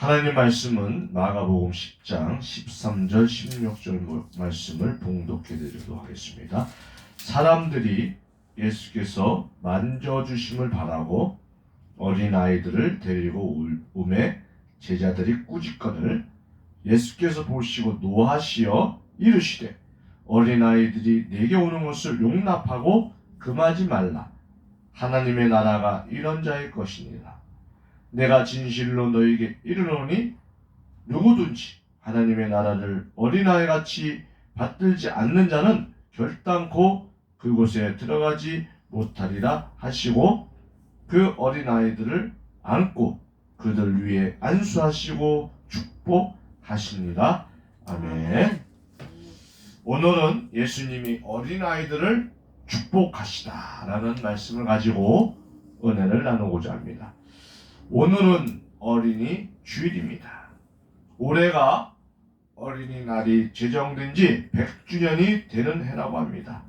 하나님 말씀은 마가복음 10장 13절 16절 말씀을 봉독해 드리도록 하겠습니다. 사람들이 예수께서 만져주심을 바라고 어린아이들을 데리고 오매 제자들이 꾸짖거늘 예수께서 보시고 노하시어 이르시되 어린아이들이 내게 오는 것을 용납하고 금하지 말라. 하나님의 나라가 이런 자의 것이니라. 내가 진실로 너희에게 이르노니 누구든지 하나님의 나라를 어린아이같이 받들지 않는 자는 결단코 그곳에 들어가지 못하리라 하시고 그 어린아이들을 안고 그들 위에 안수하시고 축복하시니라. 아멘. 오늘은 예수님이 어린아이들을 축복하시다라는 말씀을 가지고 은혜를 나누고자 합니다. 오늘은 어린이 주일입니다. 올해가 어린이날이 제정된 지 100주년이 되는 해라고 합니다.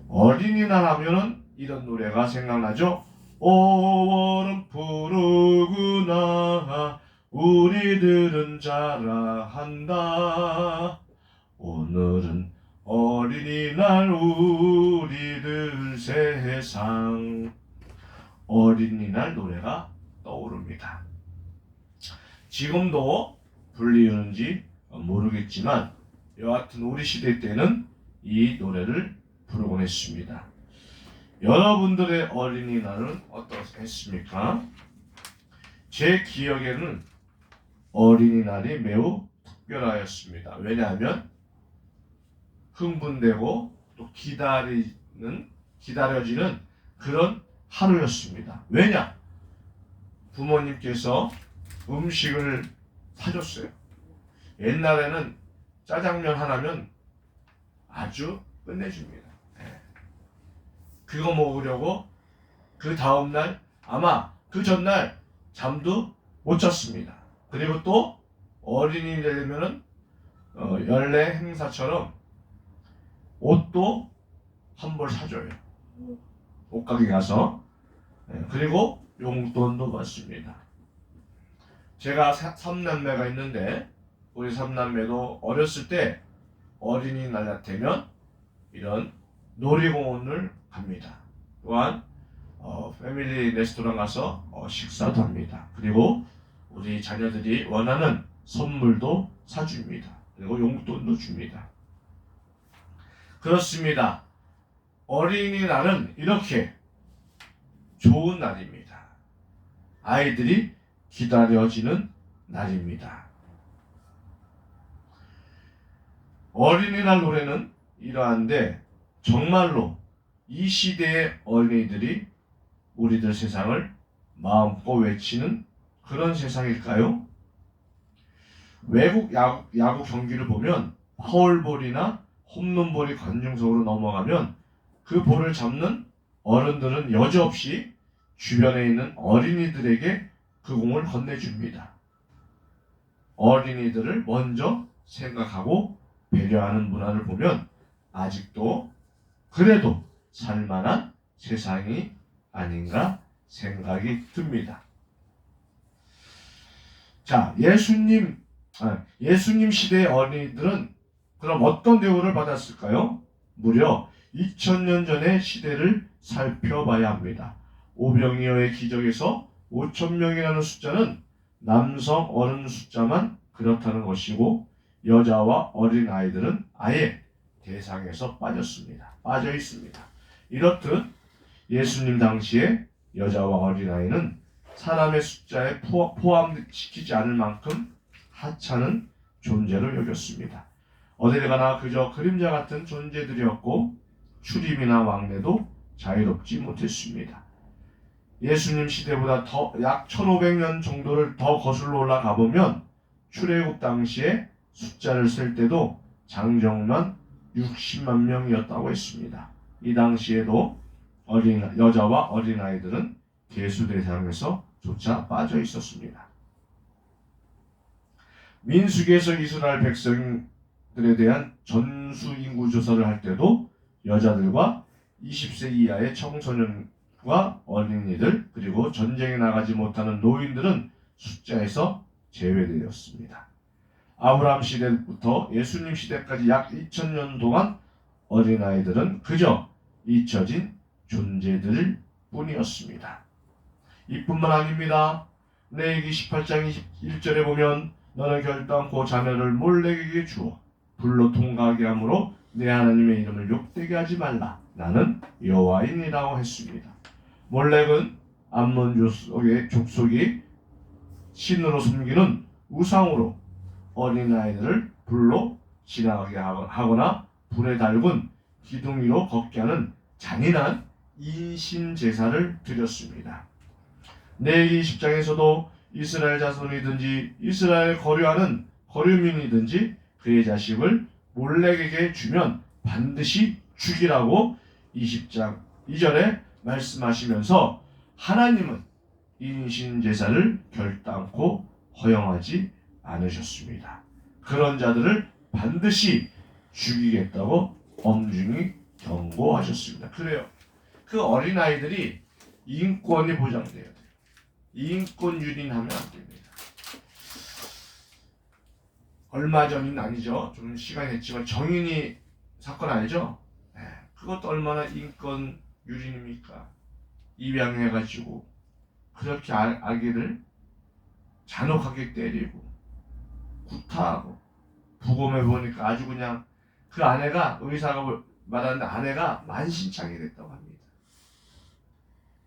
어린이날 하면은 이런 노래가 생각나죠? 5월은 푸르구나 우리들은 자라한다. 오늘은 어린이날 우리들 세상. 어린이날 노래가 떠오릅니다. 지금도 불리는지 모르겠지만 여하튼 우리 시대 때는 이 노래를 부르곤 했습니다. 여러분들의 어린이날은 어떠했습니까? 제 기억에는 어린이날이 매우 특별하였습니다. 왜냐하면 흥분되고 또 기다려지는 그런 하루였습니다. 왜냐? 부모님께서 음식을 사줬어요. 옛날에는 짜장면 하나면 아주 끝내줍니다. 그거 먹으려고 그 다음날 아마 그 전날 잠도 못 잤습니다. 그리고 또 어린이 되면은 연례 행사처럼 옷도 한 벌 사줘요. 옷가게 가서. 그리고 용돈도 받습니다. 제가 3남매가 있는데 우리 3남매도 어렸을 때 어린이날 되면 이런 놀이공원을 갑니다. 또한 패밀리 레스토랑 가서 식사도 합니다. 그리고 우리 자녀들이 원하는 선물도 사줍니다. 그리고 용돈도 줍니다. 그렇습니다. 어린이날은 이렇게 좋은 날입니다. 아이들이 기다려지는 날입니다. 어린이날 노래는 이러한데 정말로 이 시대의 어린이들이 우리들 세상을 마음껏 외치는 그런 세상일까요? 외국 야구 경기를 보면 파울볼이나 홈런볼이 관중석으로 넘어가면 그 볼을 잡는 어른들은 여지없이 주변에 있는 어린이들에게 그 공을 건네줍니다. 어린이들을 먼저 생각하고 배려하는 문화를 보면 아직도 그래도 살만한 세상이 아닌가 생각이 듭니다. 자, 예수님 시대의 어린이들은 그럼 어떤 대우를 받았을까요? 무려 2000년 전의 시대를 살펴봐야 합니다. 오병이어의 기적에서 5,000명이라는 숫자는 남성 어른 숫자만 그렇다는 것이고 여자와 어린 아이들은 아예 대상에서 빠져 있습니다. 이렇듯 예수님 당시에 여자와 어린 아이는 사람의 숫자에 포함시키지 않을 만큼 하찮은 존재로 여겼습니다. 어딜 가나 그저 그림자 같은 존재들이었고 출입이나 왕래도 자유롭지 못했습니다. 예수님 시대보다 약 1500년 정도를 더 거슬러 올라가 보면 출애굽 당시에 숫자를 셀 때도 장정만 60만 명이었다고 했습니다. 이 당시에도 여자와 어린아이들은 계수 대상에서조차 빠져 있었습니다. 민수기에서 이스라엘 백성들에 대한 전수 인구 조사를 할 때도 여자들과 20세 이하의 청소년과 어린이들 그리고 전쟁에 나가지 못하는 노인들은 숫자에서 제외되었습니다. 아브라함 시대부터 예수님 시대까지 약 2000년 동안 어린아이들은 그저 잊혀진 존재들 뿐이었습니다. 이뿐만 아닙니다. 레위기 18장 21절에 보면 너는 결단코 자녀를 몰렉에게 주어 불로 통과하게 함으로 내 하나님의 이름을 욕되게 하지 말라. 나는 여호와이니라고 했습니다. 몰렉은 암몬 족속이 신으로 숨기는 우상으로 어린아이들을 불로 지나가게 하거나 불에 달군 기둥 위로 걷게 하는 잔인한 인신제사를 드렸습니다. 레위기 10장에서도 이스라엘 자손이든지 이스라엘 거류하는 거류민이든지 그의 자식을 몰렉에게 주면 반드시 죽이라고 20장 2절에 말씀하시면서 하나님은 인신제사를 결단코 허용하지 않으셨습니다. 그런 자들을 반드시 죽이겠다고 엄중히 경고하셨습니다. 그래요. 그 어린아이들이 인권이 보장돼야 돼요. 인권 유린하면 안 됩니다. 얼마 전인 아니죠. 좀 시간이 됐지만 정인이 사건 알죠? 그것도 얼마나 인권 유린입니까? 입양해가지고 그렇게 아기를 잔혹하게 때리고 구타하고 부검해 보니까 아주 그냥 그 아내가 의사가 말하는데 아내가 만신창이 됐다고 합니다.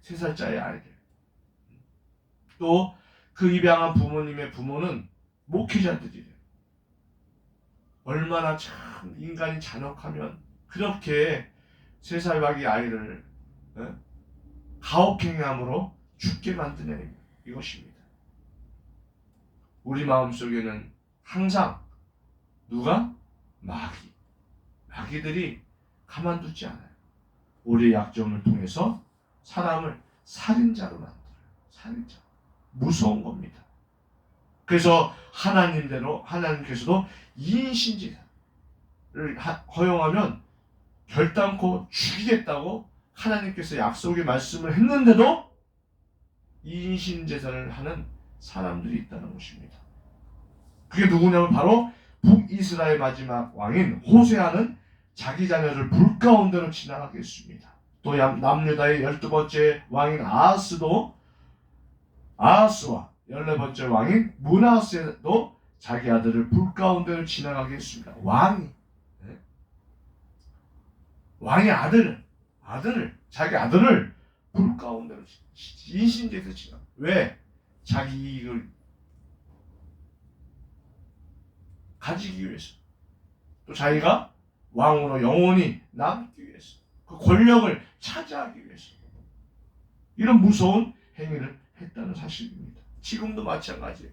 3살짜리 아이들. 또 그 입양한 부모님의 부모는 목회자들이래요. 얼마나 참 인간이 잔혹하면 그렇게 3살박이 아이를 가혹행위함으로 죽게 만드냐 이것입니다. 우리 마음속에는 항상 누가? 마귀들이 가만두지 않아요. 우리의 약점을 통해서 사람을 살인자로 만들어요. 살인자. 무서운 겁니다. 그래서 하나님께서도 인신제사를 허용하면 결단코 죽이겠다고 하나님께서 약속의 말씀을 했는데도 인신제사를 하는 사람들이 있다는 것입니다. 그게 누구냐면 바로 북이스라엘 마지막 왕인 호세아는 자기 자녀를 불 가운데로 지나가게 했습니다. 또 남유다의 12번째 왕인 아하스와 14번째 왕인 므낫세도 자기 아들을 불 가운데로 지나가게 했습니다. 왕이 자기 아들을 불 가운데로 인신제에서 지나가. 왜? 자기 이익을 가지기 위해서. 또 자기가 왕으로 영원히 남기 위해서. 그 권력을 차지하기 위해서. 이런 무서운 행위를 했다는 사실입니다. 지금도 마찬가지예요.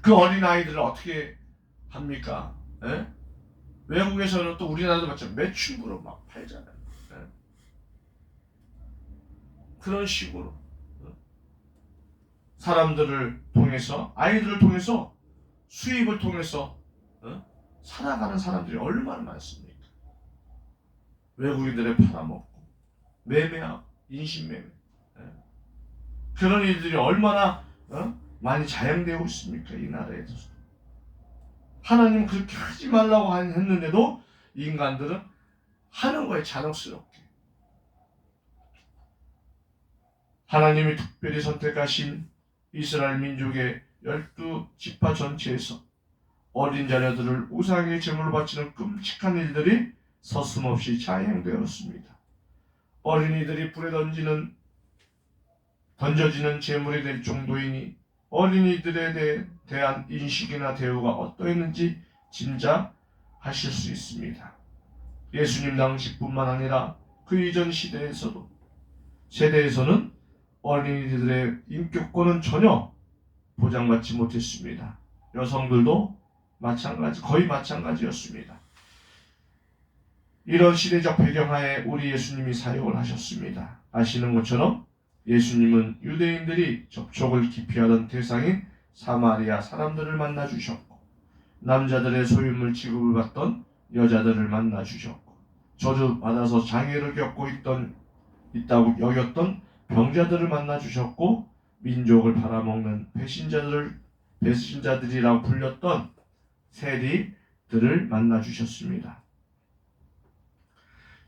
그 어린아이들을 어떻게 합니까? 외국에서는 또 우리나라도 마찬가지로 매춘부로 막 팔잖아요. 그런 식으로 사람들을 통해서, 아이들을 통해서, 수입을 통해서 살아가는 사람들이 얼마나 많습니까? 외국인들의 팔아먹고 매매하고 인신매매, 그런 일들이 얼마나 많이 자행되고 있습니까? 이 나라에서. 하나님은 그렇게 하지 말라고 했는데도 인간들은 하는 거에 잔혹스럽게. 하나님이 특별히 선택하신 이스라엘 민족의 12지파 전체에서 어린 자녀들을 우상의 제물로 바치는 끔찍한 일들이 서슴없이 자행되었습니다. 어린이들이 불에 던져지는 제물이 될 정도이니 어린이들에 대한 인식이나 대우가 어떠했는지 짐작하실 수 있습니다. 예수님 당시뿐만 아니라 그 이전 세대에서는 어린이들의 인격권은 전혀 보장받지 못했습니다. 여성들도 거의 마찬가지였습니다. 이런 시대적 배경하에 우리 예수님이 사역을 하셨습니다. 아시는 것처럼 예수님은 유대인들이 접촉을 기피하던 대상인 사마리아 사람들을 만나 주셨고, 남자들의 소유물 지급을 받던 여자들을 만나 주셨고, 저주받아서 장애를 겪고 있다고 여겼던 병자들을 만나 주셨고, 민족을 팔아먹는 배신자들이라고 불렸던 세리들을 만나 주셨습니다.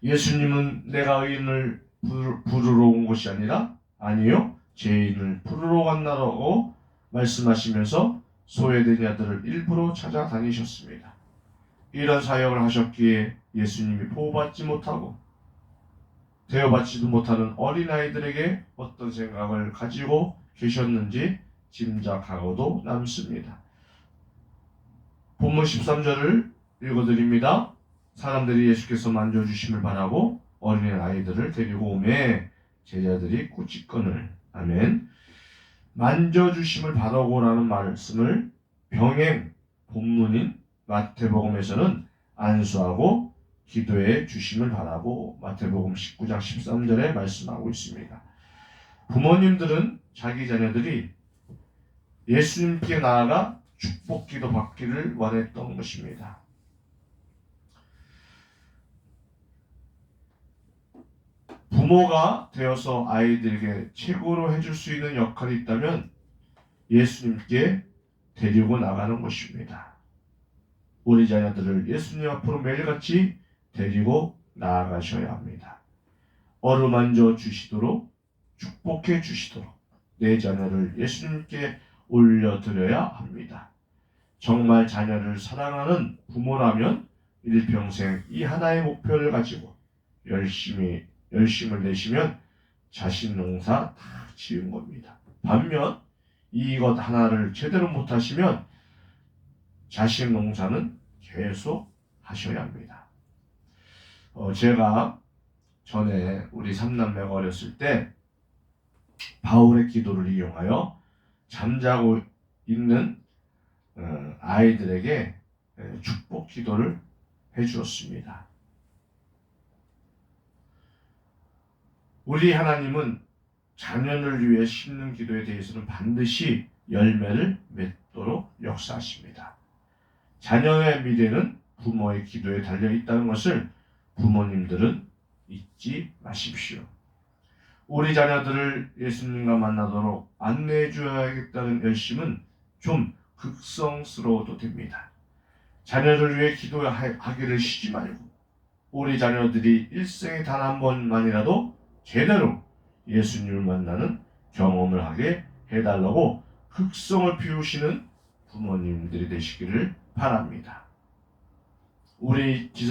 예수님은 내가 의인을 부르러 온 것이 아니라 아니요 죄인을 부르러 왔나라고 말씀하시면서 소외된 자들을 일부러 찾아다니셨습니다. 이런 사역을 하셨기에 예수님이 보호받지 못하고 대여받지도 못하는 어린아이들에게 어떤 생각을 가지고 계셨는지 짐작하고도 남습니다. 본문 13절을 읽어드립니다. 사람들이 예수께서 만져주심을 바라고 어린아이들을 데리고 오매 제자들이 꾸짖거늘. 아멘. 만져주심을 바라고라는 말씀을 병행 본문인 마태복음에서는 안수하고 기도해 주심을 바라고 마태복음 19장 13절에 말씀하고 있습니다. 부모님들은 자기 자녀들이 예수님께 나아가 축복기도 받기를 원했던 것입니다. 부모가 되어서 아이들에게 최고로 해줄 수 있는 역할이 있다면 예수님께 데리고 나가는 것입니다. 우리 자녀들을 예수님 앞으로 매일같이 데리고 나아가셔야 합니다. 어루만져 주시도록 축복해 주시도록 내 자녀를 예수님께 올려드려야 합니다. 정말 자녀를 사랑하는 부모라면 일평생 이 하나의 목표를 가지고 열심을 내시면 자식 농사 다 지은 겁니다. 반면 이것 하나를 제대로 못하시면 자식 농사는 계속 하셔야 합니다. 제가 전에 우리 삼남매가 어렸을 때 바울의 기도를 이용하여 잠자고 있는 아이들에게 축복 기도를 해주었습니다. 우리 하나님은 자녀를 위해 심는 기도에 대해서는 반드시 열매를 맺도록 역사하십니다. 자녀의 미래는 부모의 기도에 달려 있다는 것을 부모님들은 잊지 마십시오. 우리 자녀들을 예수님과 만나도록 안내해 줘야겠다는 열심은 좀 극성스러워도 됩니다. 자녀를 위해 기도하기를 쉬지 말고 우리 자녀들이 일생에 단 한 번만이라도 제대로 예수님을 만나는 경험을 하게 해달라고 극성을 피우시는 부모님들이 되시기를 바랍니다. 우리